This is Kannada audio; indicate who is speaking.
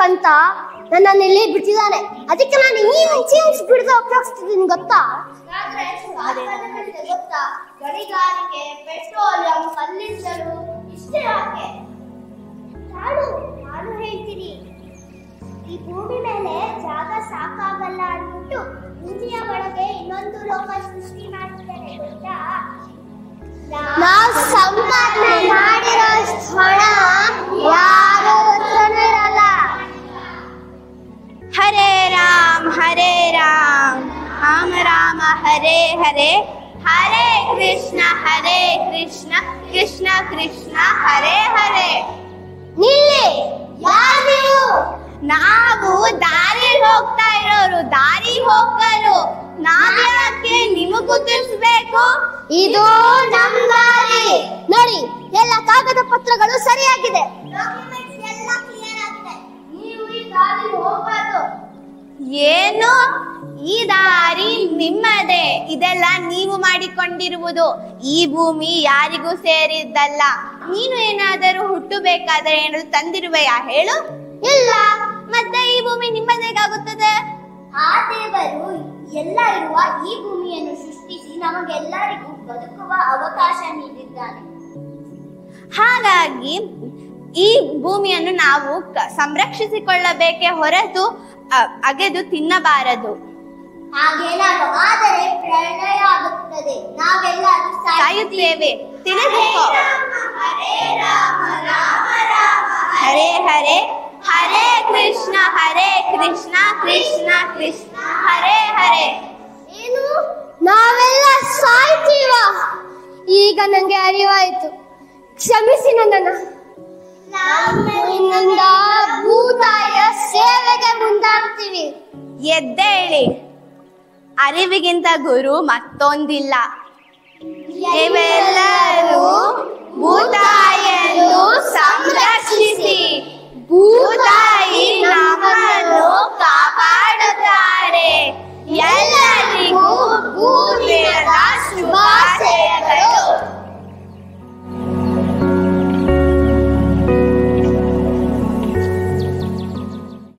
Speaker 1: ಅಂತ ನನ್ನನ್ನು ಇಲ್ಲಿ ಬಿಟ್ಟಿದ್ದಾನೆ. ಅದಕ್ಕೆ ನಾನು ಈ ಜೀನ್ಸ್ ಬಿಡದೆ ಉಪಯೋಗಿಸ್ತಿದ್ದೀನಿ ಗೊತ್ತಾ? ಗೊತ್ತಾ, ಗಣಿಗಾರಿಕೆ, ಪೆಟ್ರೋಲಿಯಂ, ಕಲ್ಲಿದ್ದಲು ಇಷ್ಟೇ ಯಾಕೆ? ನಾನು ಹೇಳ್ತೀನಿ, ಈ ಭೂಮಿ ಮೇಲೆ ಜಾಗ ಸಾಕಾಗಲ್ಲ ಅಂದ್ಬಿಟ್ಟು ಭೂಮಿಯ ಒಳಗೆ ಇನ್ನೊಂದು ಲೋಕ ಸೃಷ್ಟಿ ಮಾಡ್ತಾರೆ ಗೊತ್ತಾ? ನಾವು ಸಂಪಾದನೆ ಮಾಡಿರೋ ಹಣ ಯಾರು ಹತ್ರನೂ ಇರಲ್ಲ.
Speaker 2: ಹರೇ ರಾಮ್ ರಾಮ ರಾಮ ಹರೇ ಹರೇ, ಹರೇ ಕೃಷ್ಣ ಕೃಷ್ಣ ಕೃಷ್ಣ ಹರೇ ಹರೇ.
Speaker 1: ನಿಲ್ಲಿ, ಯಾರು ನೀವು?
Speaker 2: ನಾವು ದಾರಿ ಹೋಗ್ತಾ ಇರೋರು, ದಾರಿ ಹೋಗಲು ನಾವ್ಯಾಕೆ ನಿಮಗೂ ತಿಳಿಸ್ಬೇಕು?
Speaker 1: ಇದು ನಮ್ಮ ದಾರಿ. ನೋಡಿ, ಎಲ್ಲ ಕಾಗದ ಪತ್ರಗಳು ಸರಿಯಾಗಿದೆ, ಎಲ್ಲ ಕ್ಲಿಯರ್ ಆಗಿದೆ. ನೀವು ಈ ದಾರಿ ಹೋಗಬಾರ್ದು.
Speaker 2: ಏನು? ಈ ದಾರಿ ನಿಮ್ಮದೇ, ಇದೆಲ್ಲ ನೀವು ಮಾಡಿಕೊಂಡಿರುವುದು. ಈ ಭೂಮಿ ಯಾರಿಗೂ ಸೇರಿದ್ದಲ್ಲ. ನೀನು ಏನಾದರೂ ಹುಟ್ಟಬೇಕಾದರೆ ಏನಾದ್ರು ತಂದಿರುವೆಯಾ ಹೇಳು?
Speaker 1: ಇಲ್ಲ.
Speaker 2: ಮತ್ತೆ ಈ ಭೂಮಿ ನಿಮ್ಮದೇಗಾಗುತ್ತದೆ?
Speaker 1: ಆ ದೇವರು ಎಲ್ಲ ಇರುವ ಈ ಭೂಮಿಯನ್ನು ಸೃಷ್ಟಿಸಿ ನಮಗೆಲ್ಲರಿಗೂ ಬದುಕುವ ಅವಕಾಶ ನೀಡಿದ್ದಾನೆ.
Speaker 2: ಹಾಗಾಗಿ ಈ ಭೂಮಿಯನ್ನು ನಾವು ಸಂರಕ್ಷಿಸಿಕೊಳ್ಳಬೇಕೇ ಹೊರತು ಅಗೆದು ತಿನ್ನಬಾರದು.
Speaker 1: ಹಾಗೇನಾದರೂ ಆದರೆ ಪ್ರಳಯ ಆಗುತ್ತದೆ, ನಾವೆಲ್ಲರೂ
Speaker 2: ಸಾಯುತ್ತೇವೆ, ತಿಳಿದುಕೋ.
Speaker 1: ಹರೇ ರಾಮ ರಾಮ
Speaker 2: ಹರೇ ಹರೇ, ಹರೇ ಕೃಷ್ಣ ಕೃಷ್ಣ ಕೃಷ್ಣ ಹರೇ ಹರೇ.
Speaker 1: ಏನು, ನಾವೆಲ್ಲ ಸಾಯ್ತೀವ? ಈಗ ನಂಗೆ ಅರಿವಾಯಿತು, ಕ್ಷಮಿಸಿ ನನ್ನನ್ನು. ನಮ್ಮಿಂದ ಭೂತಾಯ ಸೇವೆಗೆ ಮುಂದಾಗ್ತೀವಿ.
Speaker 2: ಎದ್ದೇಳಿ, ಅರಿವಿಗಿಂತ ಗುರು ಮತ್ತೊಂದಿಲ್ಲ. ಇವೆಲ್ಲ